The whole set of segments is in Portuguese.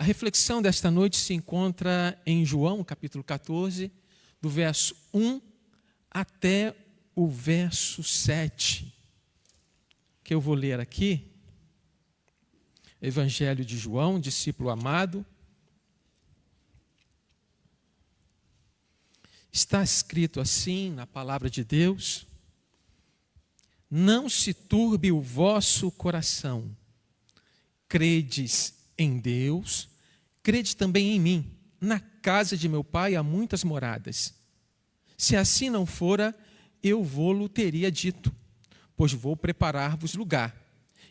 reflexão desta noite se encontra em João, capítulo 14, do verso 1 até o verso 7, que eu vou ler aqui. Evangelho de João, discípulo amado. Está escrito assim na palavra de Deus: não se turbe o vosso coração. Credes em Deus, crede também em mim. Na casa de meu pai há muitas moradas. Se assim não fora, eu vô-lo teria dito, pois vou preparar-vos lugar.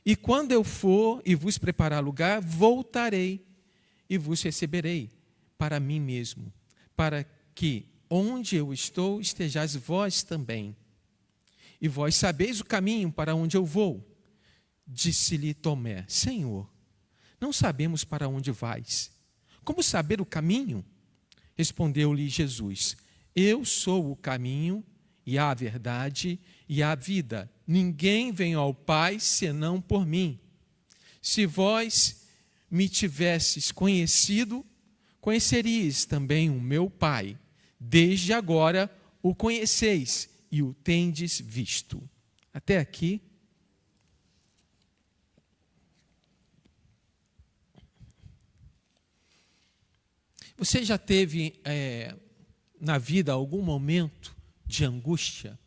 E quando eu for e vos preparar lugar, voltarei e vos receberei para mim mesmo, para que onde eu estou estejais vós também. E vós sabeis o caminho para onde eu vou. Disse-lhe Tomé: Senhor, não sabemos para onde vais. Como saber o caminho? Respondeu-lhe Jesus: eu sou o caminho e a verdade e a vida. Ninguém vem ao Pai senão por mim. Se vós me tivesses conhecido, conheceríeis também o meu Pai. Desde agora o conheceis e o tendes visto. Até aqui. Você já teve na vida algum momento de angústia,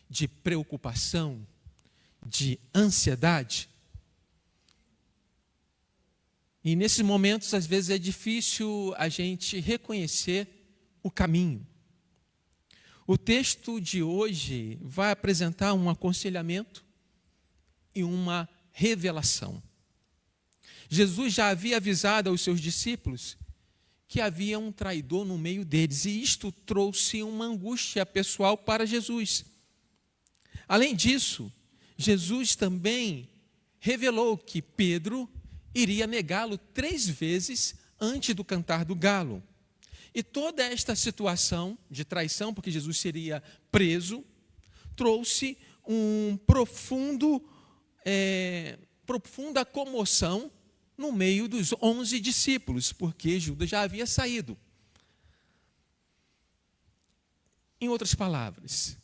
de preocupação, de ansiedade? E nesses momentos, às vezes, é difícil a gente reconhecer o caminho. O texto de hoje vai apresentar um aconselhamento e uma revelação. Jesus já havia avisado aos seus discípulos que havia um traidor no meio deles, e isto trouxe uma angústia pessoal para Jesus. Além disso, Jesus também revelou que Pedro iria negá-lo 3 vezes antes do cantar do galo. E toda esta situação de traição, porque Jesus seria preso, trouxe profunda comoção no meio dos 11 discípulos, porque Judas já havia saído. Em outras palavras,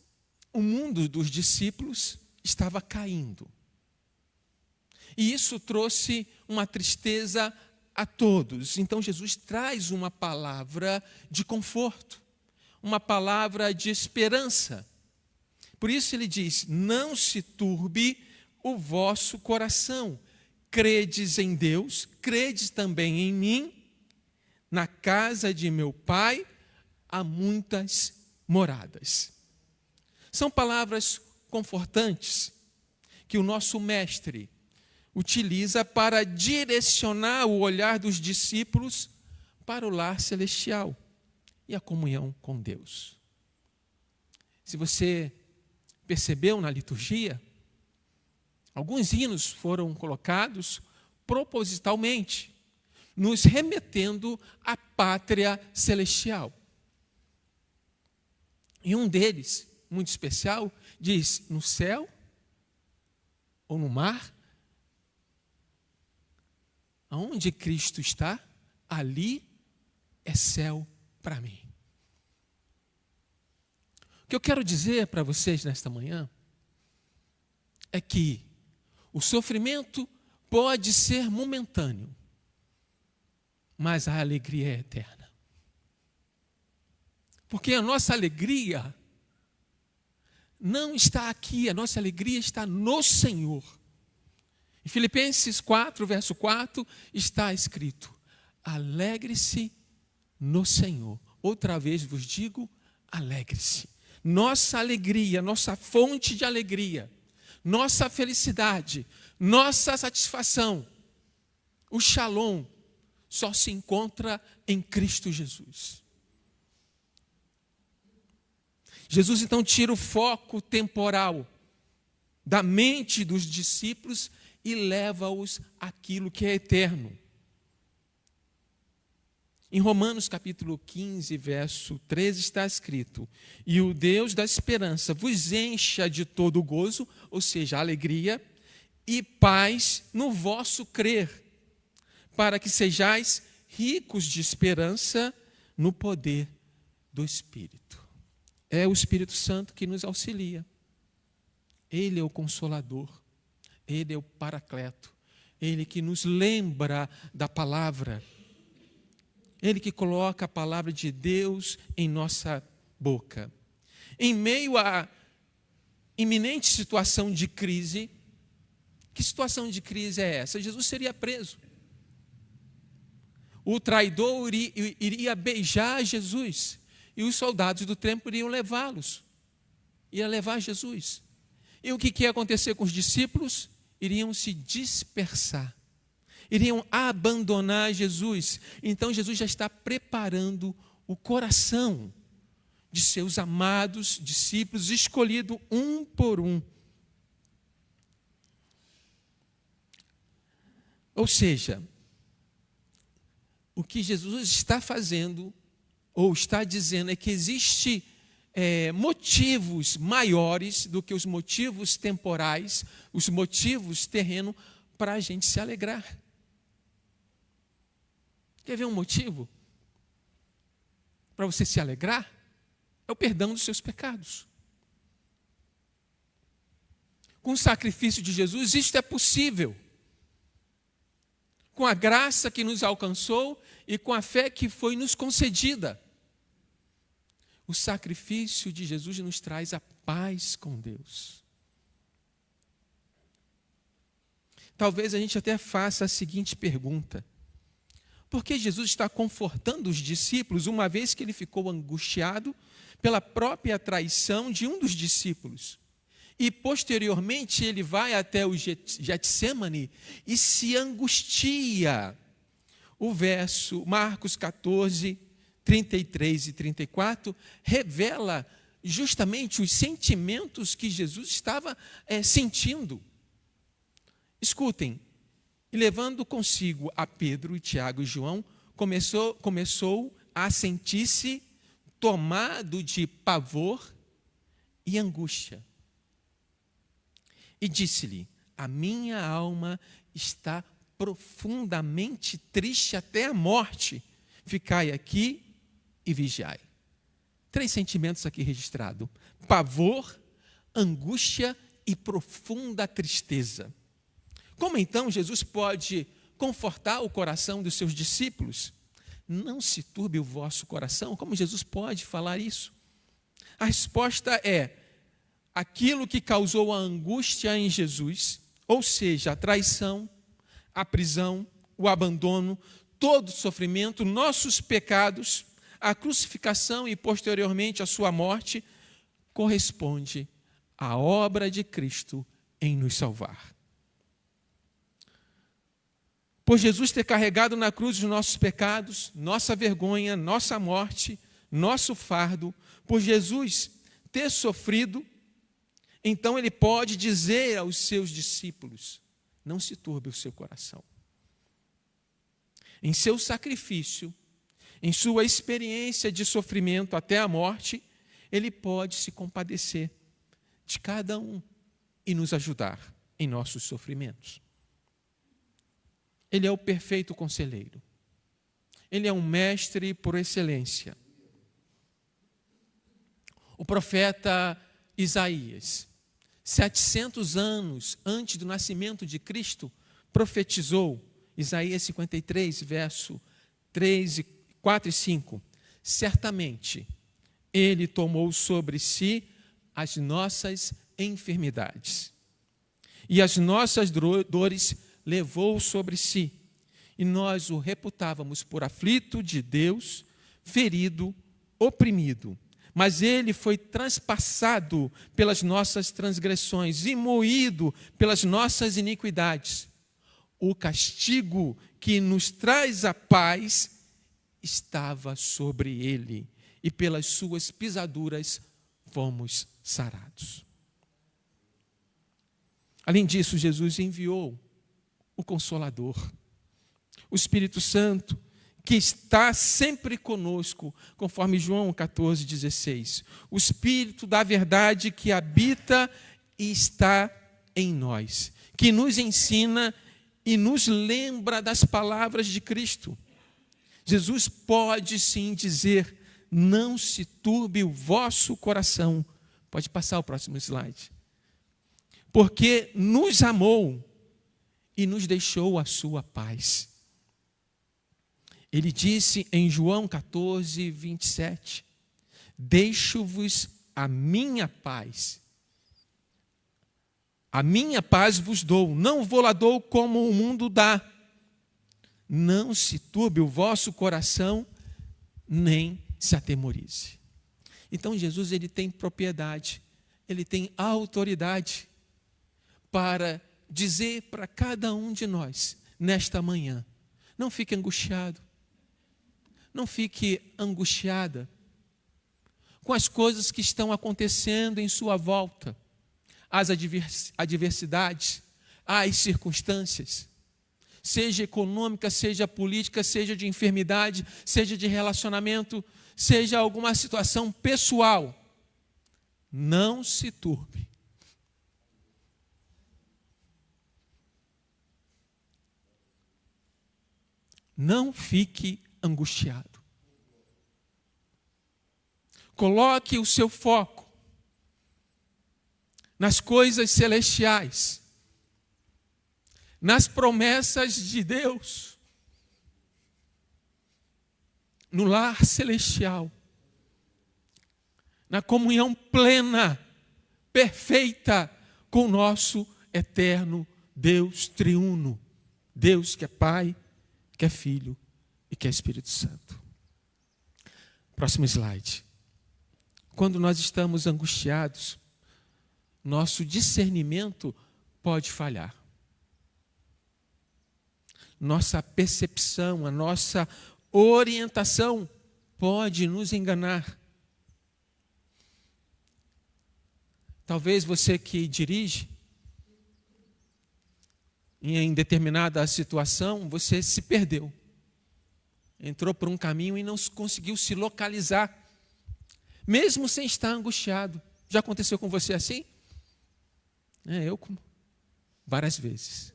o mundo dos discípulos estava caindo. E isso trouxe uma tristeza a todos. Então Jesus traz uma palavra de conforto, uma palavra de esperança. Por isso ele diz: não se turbe o vosso coração. Credes em Deus, credes também em mim. Na casa de meu pai há muitas moradas. São palavras confortantes que o nosso mestre utiliza para direcionar o olhar dos discípulos para o lar celestial e a comunhão com Deus. Se você percebeu na liturgia, alguns hinos foram colocados propositalmente, nos remetendo à pátria celestial. E um deles, muito especial, diz: no céu ou no mar, aonde Cristo está, ali é céu para mim. O que eu quero dizer para vocês nesta manhã é que o sofrimento pode ser momentâneo, mas a alegria é eterna. Porque a nossa alegria não está aqui, a nossa alegria está no Senhor. Em Filipenses 4, verso 4, está escrito: alegre-se no Senhor. Outra vez vos digo, alegre-se. Nossa alegria, nossa fonte de alegria, nossa felicidade, nossa satisfação, o shalom, só se encontra em Cristo Jesus. Jesus então tira o foco temporal da mente dos discípulos e leva-os àquilo que é eterno. Em Romanos capítulo 15, verso 13 está escrito: e o Deus da esperança vos encha de todo gozo, ou seja, alegria, e paz no vosso crer, para que sejais ricos de esperança no poder do Espírito. É o Espírito Santo que nos auxilia. Ele é o Consolador, Ele é o Paracleto, Ele que nos lembra da palavra, Ele que coloca a palavra de Deus em nossa boca. Em meio à iminente situação de crise, que situação de crise é essa? Jesus seria preso. O traidor iria beijar Jesus, e os soldados do templo iriam levá-los, ia levar Jesus. E o que ia acontecer com os discípulos? Iriam se dispersar, iriam abandonar Jesus. Então Jesus já está preparando o coração de seus amados discípulos, escolhido um por um. Ou seja, o que Jesus está fazendo, ou está dizendo, é que existe motivos maiores do que os motivos temporais, os motivos terrenos, para a gente se alegrar. Quer ver um motivo para você se alegrar? É o perdão dos seus pecados. Com o sacrifício de Jesus, isto é possível. Com a graça que nos alcançou e com a fé que foi nos concedida. O sacrifício de Jesus nos traz a paz com Deus. Talvez a gente até faça a seguinte pergunta: por que Jesus está confortando os discípulos, uma vez que ele ficou angustiado pela própria traição de um dos discípulos? E posteriormente ele vai até o Getsêmani e se angustia. O verso Marcos 14, 33 e 34 revela justamente os sentimentos que Jesus estava sentindo. Escutem, e levando consigo a Pedro, Tiago e João, começou a sentir-se tomado de pavor e angústia. E disse-lhe: a minha alma está profundamente triste até a morte. Ficai aqui e vigiai. 3 sentimentos aqui registrados: pavor, angústia e profunda tristeza. Como então Jesus pode confortar o coração dos seus discípulos? Não se turbe o vosso coração. Como Jesus pode falar isso? A resposta é: aquilo que causou a angústia em Jesus, ou seja, a traição, a prisão, o abandono, todo o sofrimento, nossos pecados, a crucificação e posteriormente a sua morte, corresponde à obra de Cristo em nos salvar. Por Jesus ter carregado na cruz os nossos pecados, nossa vergonha, nossa morte, nosso fardo, por Jesus ter sofrido, então ele pode dizer aos seus discípulos: não se turbe o seu coração. Em seu sacrifício, em sua experiência de sofrimento até a morte, ele pode se compadecer de cada um e nos ajudar em nossos sofrimentos. Ele é o perfeito conselheiro. Ele é um mestre por excelência. O profeta Isaías, 700 anos antes do nascimento de Cristo, profetizou, Isaías 53, verso 4 e 5. Certamente, ele tomou sobre si as nossas enfermidades, e as nossas dores levou sobre si, e nós o reputávamos por aflito de Deus, ferido, oprimido. Mas ele foi transpassado pelas nossas transgressões e moído pelas nossas iniquidades. O castigo que nos traz a paz estava sobre ele, e pelas suas pisaduras fomos sarados. Além disso, Jesus enviou o Consolador, o Espírito Santo, que está sempre conosco, conforme João 14,16. O Espírito da verdade que habita e está em nós, que nos ensina e nos lembra das palavras de Cristo. Jesus pode sim dizer: não se turbe o vosso coração. Pode passar o próximo slide. Porque nos amou e nos deixou a sua paz. Ele disse em João 14, 27, deixo-vos a minha paz. A minha paz vos dou, não vou lá dou como o mundo dá. Não se turbe o vosso coração, nem se atemorize. Então Jesus, ele tem propriedade, ele tem autoridade para dizer para cada um de nós, nesta manhã, não fique angustiado, não fique angustiada com as coisas que estão acontecendo em sua volta, as adversidades, as circunstâncias, seja econômica, seja política, seja de enfermidade, seja de relacionamento, seja alguma situação pessoal. Não se turbe. Não fique angustiado. Coloque o seu foco nas coisas celestiais, nas promessas de Deus, no lar celestial, na comunhão plena, perfeita com o nosso eterno Deus triuno, Deus que é Pai, que é Filho e que é Espírito Santo. Próximo slide. Quando nós estamos angustiados, nosso discernimento pode falhar. Nossa percepção, a nossa orientação pode nos enganar. Talvez você que dirige, em determinada situação, você se perdeu. Entrou por um caminho e não conseguiu se localizar, mesmo sem estar angustiado. Já aconteceu com você assim? Eu várias vezes.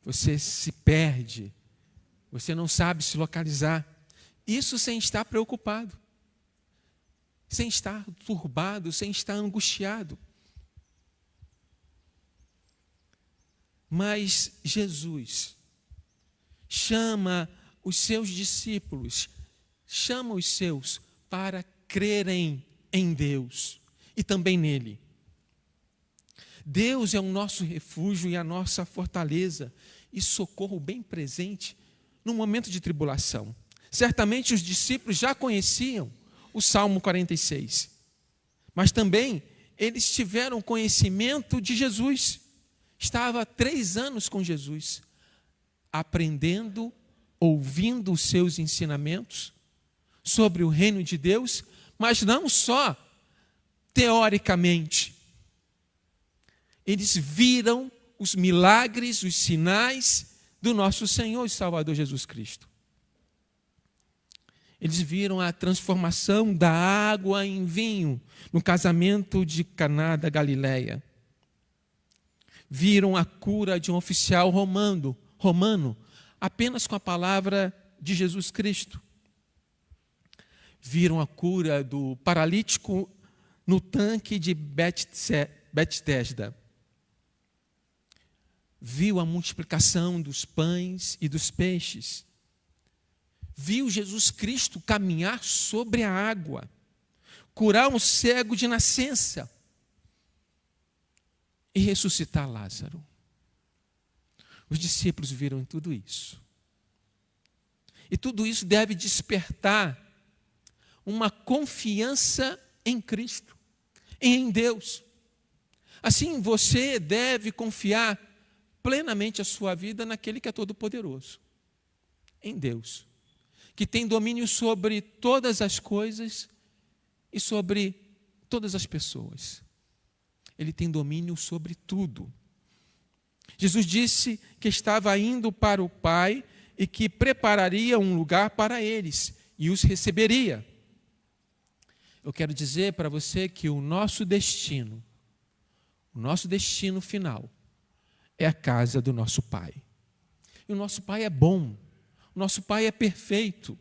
Você se perde, você não sabe se localizar. Isso sem estar preocupado, sem estar turbado, sem estar angustiado. Mas Jesus chama os seus discípulos, chama os seus para crerem em Deus e também nele. Deus é o nosso refúgio e a nossa fortaleza e socorro bem presente no momento de tribulação. Certamente os discípulos já conheciam o Salmo 46, mas também eles tiveram conhecimento de Jesus. Estava há 3 anos com Jesus, aprendendo, ouvindo os seus ensinamentos sobre o reino de Deus, mas não só teoricamente. Eles viram os milagres, os sinais do nosso Senhor e Salvador Jesus Cristo. Eles viram a transformação da água em vinho no casamento de Caná da Galileia. Viram a cura de um oficial romano apenas com a palavra de Jesus Cristo. Viram a cura do paralítico no tanque de Betesda. Viu a multiplicação dos pães e dos peixes. Viu Jesus Cristo caminhar sobre a água, curar um cego de nascença e ressuscitar Lázaro. Os discípulos viram tudo isso. E tudo isso deve despertar uma confiança em Cristo, em Deus. Assim, você deve confiar plenamente a sua vida naquele que é todo-poderoso, em Deus, que tem domínio sobre todas as coisas e sobre todas as pessoas. Ele tem domínio sobre tudo. Jesus disse que estava indo para o Pai e que prepararia um lugar para eles e os receberia. Eu quero dizer para você que o nosso destino final, é a casa do nosso Pai. E o nosso Pai é bom, Nosso Pai é perfeito.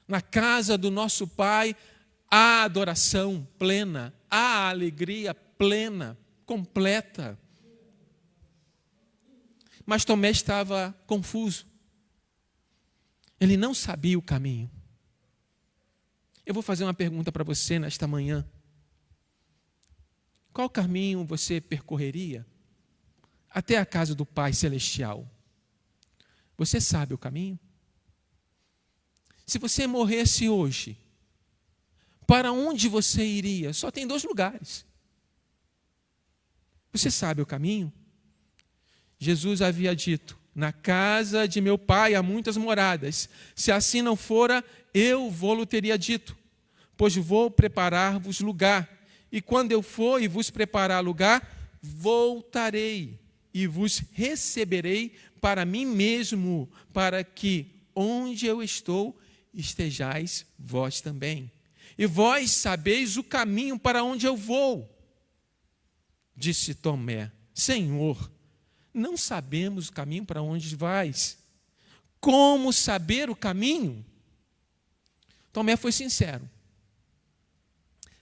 Na casa do nosso Pai há adoração plena, há alegria plena, completa. Mas Tomé estava confuso. Ele não sabia o caminho. Eu vou fazer uma pergunta para você nesta manhã. Qual caminho você percorreria até a casa do Pai Celestial? Você sabe o caminho? Se você morresse hoje, para onde você iria? Só tem 2 lugares. Você sabe o caminho? Jesus havia dito: na casa de meu Pai há muitas moradas. Se assim não fora, eu vou-lo teria dito, pois vou preparar-vos lugar. E quando eu for e vos preparar lugar, voltarei e vos receberei para mim mesmo, para que onde eu estou, estejais vós também. E vós sabeis o caminho para onde eu vou. Disse Tomé: Senhor, não sabemos o caminho para onde vais. Como saber o caminho? Tomé foi sincero.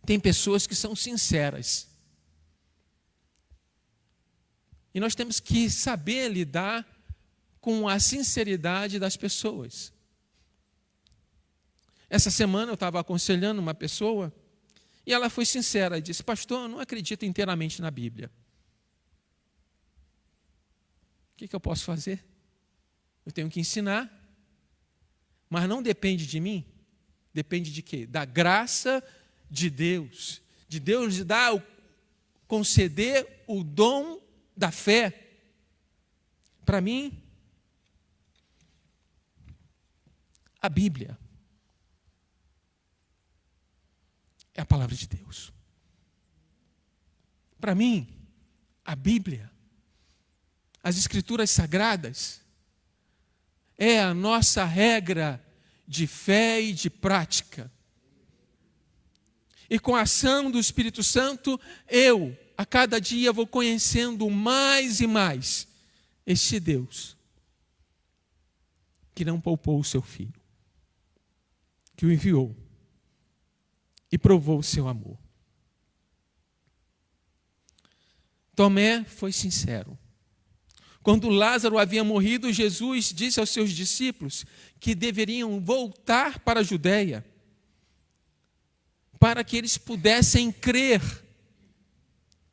Tem pessoas que são sinceras. E nós temos que saber lidar com a sinceridade das pessoas. Essa semana eu estava aconselhando uma pessoa e ela foi sincera e disse: pastor, eu não acredito inteiramente na Bíblia. O que eu posso fazer? Eu tenho que ensinar, mas não depende de mim. Depende de quê? Da graça de Deus dar, conceder o dom da fé. Para mim, a Bíblia é a palavra de Deus. Para mim, a Bíblia, as Escrituras Sagradas, é a nossa regra de fé e de prática. E com a ação do Espírito Santo, eu, a cada dia, vou conhecendo mais e mais este Deus, que não poupou o seu Filho, que o enviou e provou o seu amor. Tomé foi sincero. Quando Lázaro havia morrido, Jesus disse aos seus discípulos que deveriam voltar para a Judeia, para que eles pudessem crer.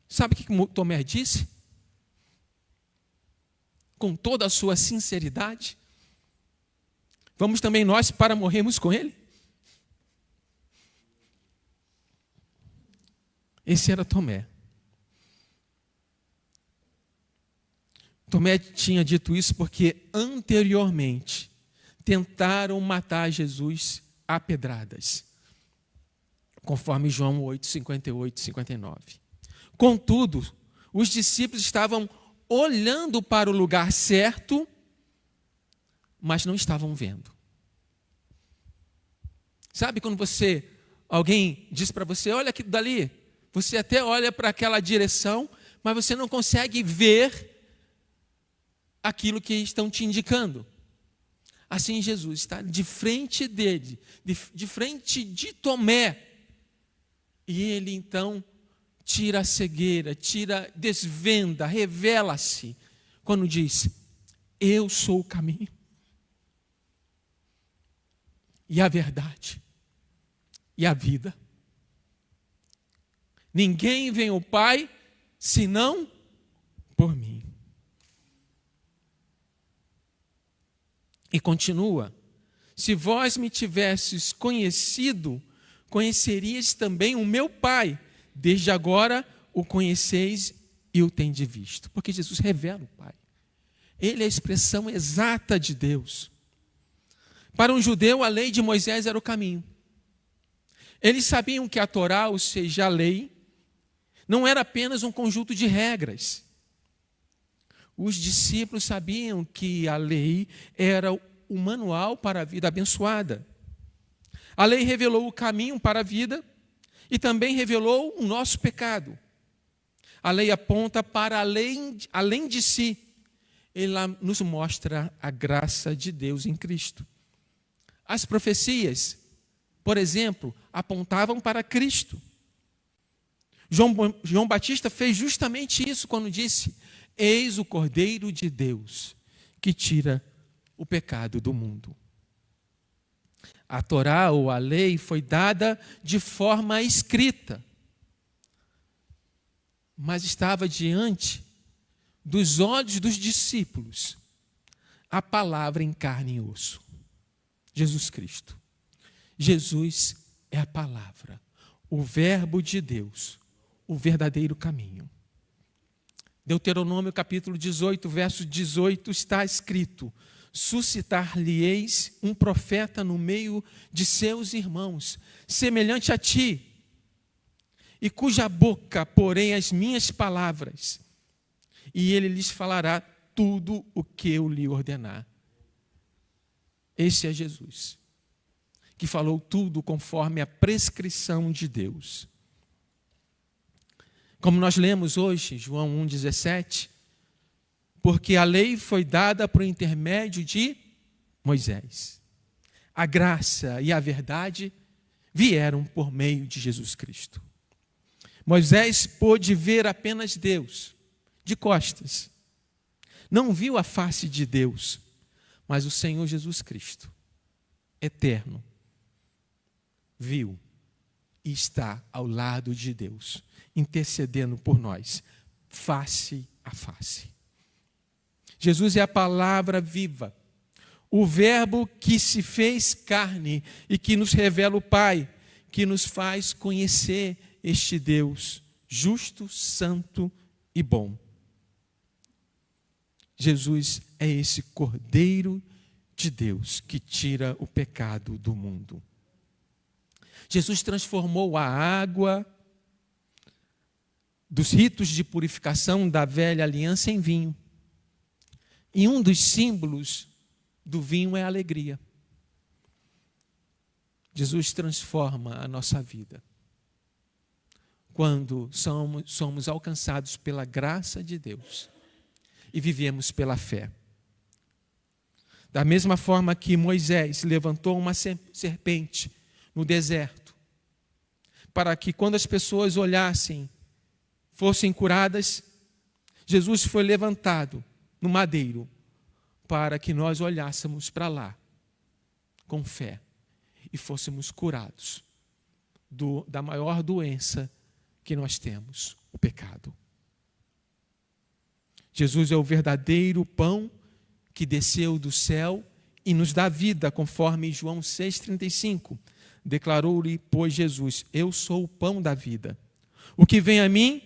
Sabe o que Tomé disse? Com toda a sua sinceridade: vamos também nós para morrermos com ele? Esse era Tomé. Tomé tinha dito isso porque anteriormente tentaram matar Jesus a pedradas, conforme João 8, 58 e 59. Contudo, os discípulos estavam olhando para o lugar certo, mas não estavam vendo. Sabe quando alguém diz para você: olha aquilo dali, você até olha para aquela direção, mas você não consegue ver aquilo que estão te indicando. Assim, Jesus está de frente dele, de frente de Tomé, e ele então tira a cegueira, desvenda, revela-se, quando diz: eu sou o caminho e a verdade e a vida. Ninguém vem ao Pai senão por mim. E continua: se vós me tivesses conhecido, conhecerias também o meu Pai. Desde agora o conheceis e o tendes visto. Porque Jesus revela o Pai. Ele é a expressão exata de Deus. Para um judeu, a lei de Moisés era o caminho. Eles sabiam que a Torá, ou seja, a lei, não era apenas um conjunto de regras. Os discípulos sabiam que a lei era o manual para a vida abençoada. A lei revelou o caminho para a vida e também revelou o nosso pecado. A lei aponta para além de si ele lá nos mostra a graça de Deus em Cristo. As profecias, por exemplo, apontavam para Cristo. João Batista fez justamente isso quando disse: eis o Cordeiro de Deus, que tira o pecado do mundo. A Torá, ou a lei, foi dada de forma escrita, mas estava diante dos olhos dos discípulos a palavra em carne e osso. Jesus Cristo. Jesus é a palavra, o verbo de Deus, o verdadeiro caminho. Deuteronômio capítulo 18, verso 18, está escrito: suscitar-lhe-eis um profeta no meio de seus irmãos, semelhante a ti, e cuja boca porém as minhas palavras, e ele lhes falará tudo o que eu lhe ordenar. Esse é Jesus, que falou tudo conforme a prescrição de Deus. Como nós lemos hoje, João 1,17, porque a lei foi dada por intermédio de Moisés. A graça e a verdade vieram por meio de Jesus Cristo. Moisés pôde ver apenas Deus, de costas. Não viu a face de Deus, mas o Senhor Jesus Cristo, eterno, viu e está ao lado de Deus, intercedendo por nós, face a face. Jesus é a palavra viva, o verbo que se fez carne e que nos revela o Pai, que nos faz conhecer este Deus justo, santo e bom. Jesus é esse Cordeiro de Deus que tira o pecado do mundo. Jesus transformou a água dos ritos de purificação da velha aliança em vinho. E um dos símbolos do vinho é a alegria. Jesus transforma a nossa vida quando somos alcançados pela graça de Deus e vivemos pela fé. Da mesma forma que Moisés levantou uma serpente no deserto, para que quando as pessoas olhassem, fossem curadas, Jesus foi levantado no madeiro, para que nós olhássemos para lá, com fé, e fôssemos curados da maior doença que nós temos, o pecado. Jesus é o verdadeiro pão que desceu do céu e nos dá vida, conforme João 6,35. Declarou-lhe, pois, Jesus: eu sou o pão da vida. O que vem a mim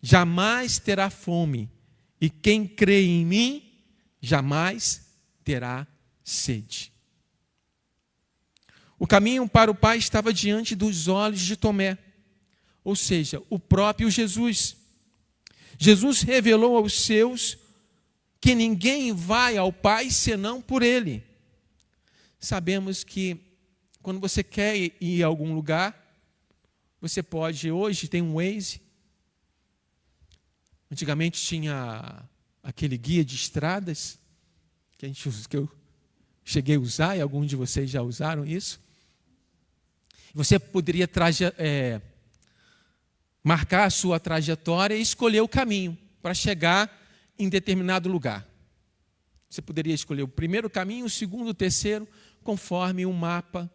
jamais terá fome, e quem crê em mim jamais terá sede. O caminho para o Pai estava diante dos olhos de Tomé, ou seja, o próprio Jesus. Jesus revelou aos seus que ninguém vai ao Pai senão por Ele. Sabemos que quando você quer ir a algum lugar, você pode, hoje tem um Waze. Antigamente tinha aquele guia de estradas, que eu cheguei a usar, e alguns de vocês já usaram isso. Você poderia marcar a sua trajetória e escolher o caminho para chegar em determinado lugar. Você poderia escolher o primeiro caminho, o segundo, o terceiro, conforme o mapa,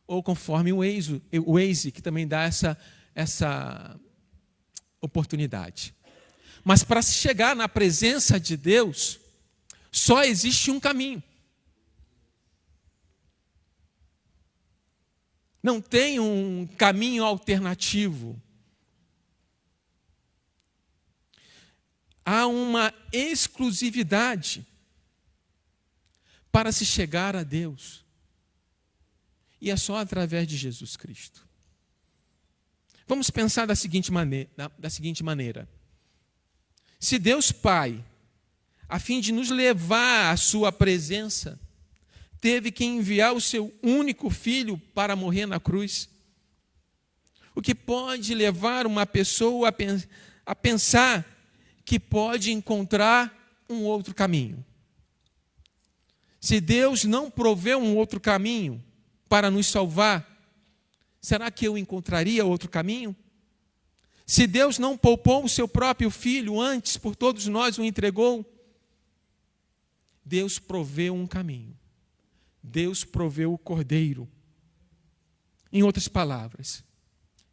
ou conforme o Waze, que também dá essa oportunidade. Mas para se chegar na presença de Deus, só existe um caminho. Não tem um caminho alternativo. Há uma exclusividade para se chegar a Deus. E é só através de Jesus Cristo. Vamos pensar da seguinte maneira. Se Deus Pai, a fim de nos levar à sua presença, teve que enviar o seu único filho para morrer na cruz, o que pode levar uma pessoa a pensar que pode encontrar um outro caminho? Se Deus não proveu um outro caminho para nos salvar, será que eu encontraria outro caminho? Se Deus não poupou o seu próprio filho antes, por todos nós o entregou, Deus proveu um caminho. Deus proveu o cordeiro. Em outras palavras,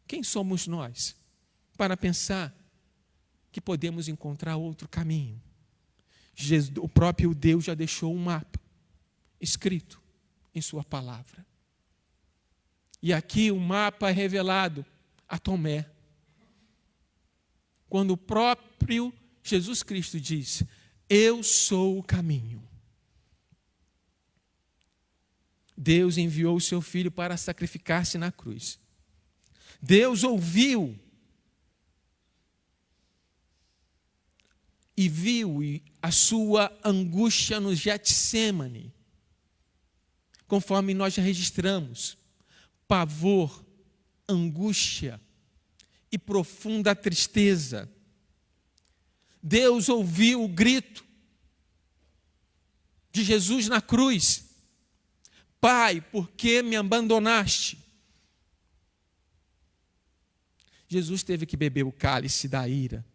quem somos nós para pensar que podemos encontrar outro caminho? O próprio Deus já deixou um mapa escrito em sua palavra. E aqui o mapa é revelado a Tomé. Quando o próprio Jesus Cristo diz: eu sou o caminho. Deus enviou o seu filho para sacrificar-se na cruz. Deus ouviu e viu a sua angústia no Getsêmani, conforme nós já registramos, pavor, angústia e profunda tristeza. Deus ouviu o grito de Jesus na cruz: Pai, por que me abandonaste? Jesus teve que beber o cálice da ira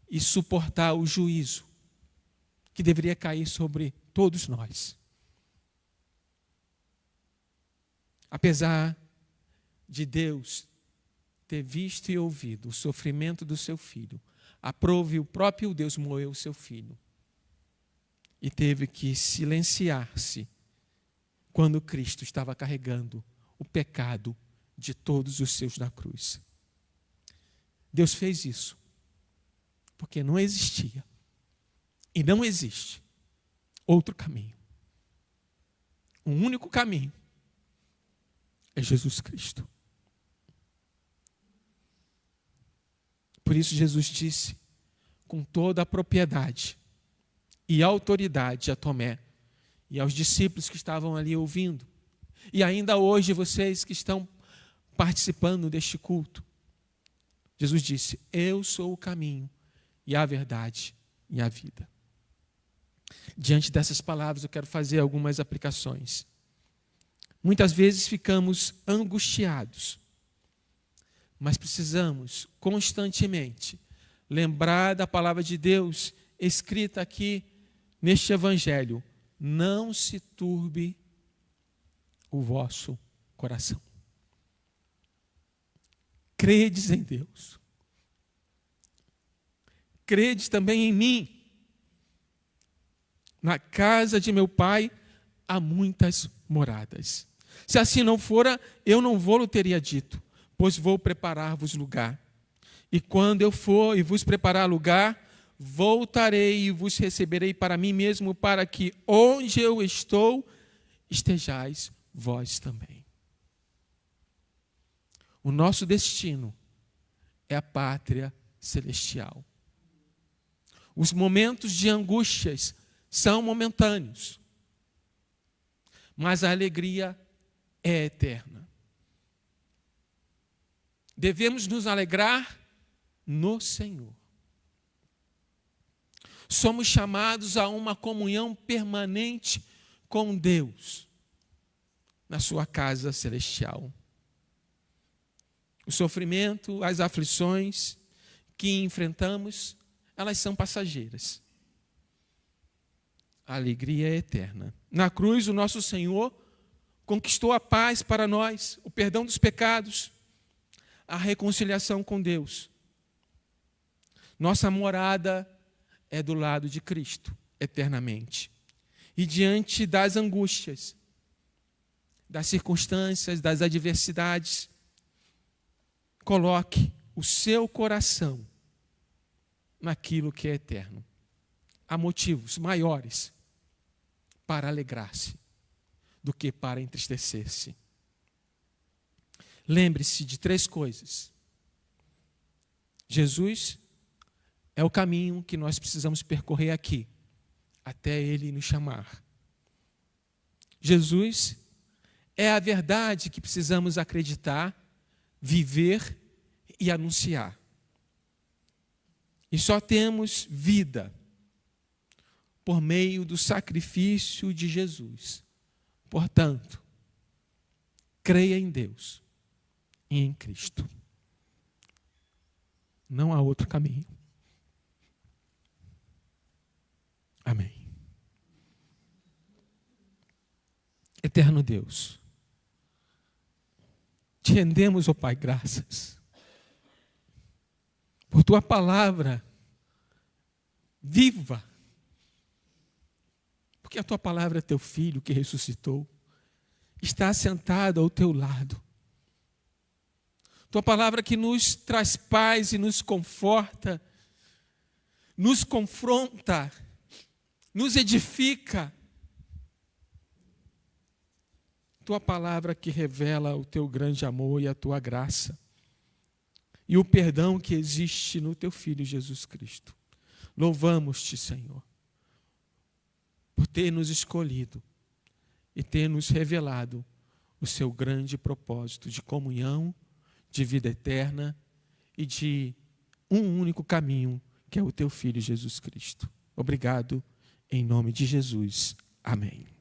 e suportar o juízo que deveria cair sobre todos nós. Apesar de Deus ter visto e ouvido o sofrimento do seu filho, aprove o próprio Deus moeu o seu filho e teve que silenciar-se quando Cristo estava carregando o pecado de todos os seus na cruz. Deus fez isso porque não existia e não existe outro caminho. O único caminho é Jesus Cristo. Por isso Jesus disse com toda a propriedade e autoridade a Tomé e aos discípulos que estavam ali ouvindo, e ainda hoje vocês que estão participando deste culto, Jesus disse: eu sou o caminho e a verdade e a vida. Diante dessas palavras eu quero fazer algumas aplicações. Muitas vezes ficamos angustiados, mas precisamos constantemente lembrar da palavra de Deus escrita aqui neste evangelho: não se turbe o vosso coração. Credes em Deus. Credes também em mim. Na casa de meu Pai há muitas moradas. Se assim não fora, eu não vou-lo teria dito, pois vou preparar-vos lugar. E quando eu for e vos preparar lugar, voltarei e vos receberei para mim mesmo, para que onde eu estou, estejais vós também. O nosso destino é a pátria celestial. Os momentos de angústias são momentâneos, mas a alegria é eterna. Devemos nos alegrar no Senhor. Somos chamados a uma comunhão permanente com Deus na sua casa celestial. O sofrimento, as aflições que enfrentamos, elas são passageiras. A alegria é eterna. Na cruz, o nosso Senhor conquistou a paz para nós, o perdão dos pecados, a reconciliação com Deus. Nossa morada é do lado de Cristo, eternamente. E diante das angústias, das circunstâncias, das adversidades, coloque o seu coração naquilo que é eterno. Há motivos maiores para alegrar-se do que para entristecer-se. Lembre-se de 3 coisas. Jesus é o caminho que nós precisamos percorrer aqui, até Ele nos chamar. Jesus é a verdade que precisamos acreditar, viver e anunciar. E só temos vida, por meio do sacrifício de Jesus. Portanto, creia em Deus e em Cristo. Não há outro caminho. Amém. Eterno Deus, te rendemos, ó Pai, graças por tua palavra viva, porque a tua palavra é teu Filho que ressuscitou, está assentado ao teu lado. Tua palavra que nos traz paz e nos conforta, nos confronta, nos edifica. Tua palavra que revela o teu grande amor e a tua graça e o perdão que existe no teu Filho Jesus Cristo. Louvamos-te, Senhor, por ter nos escolhido e ter nos revelado o seu grande propósito de comunhão, de vida eterna e de um único caminho, que é o teu Filho Jesus Cristo. Obrigado, em nome de Jesus. Amém.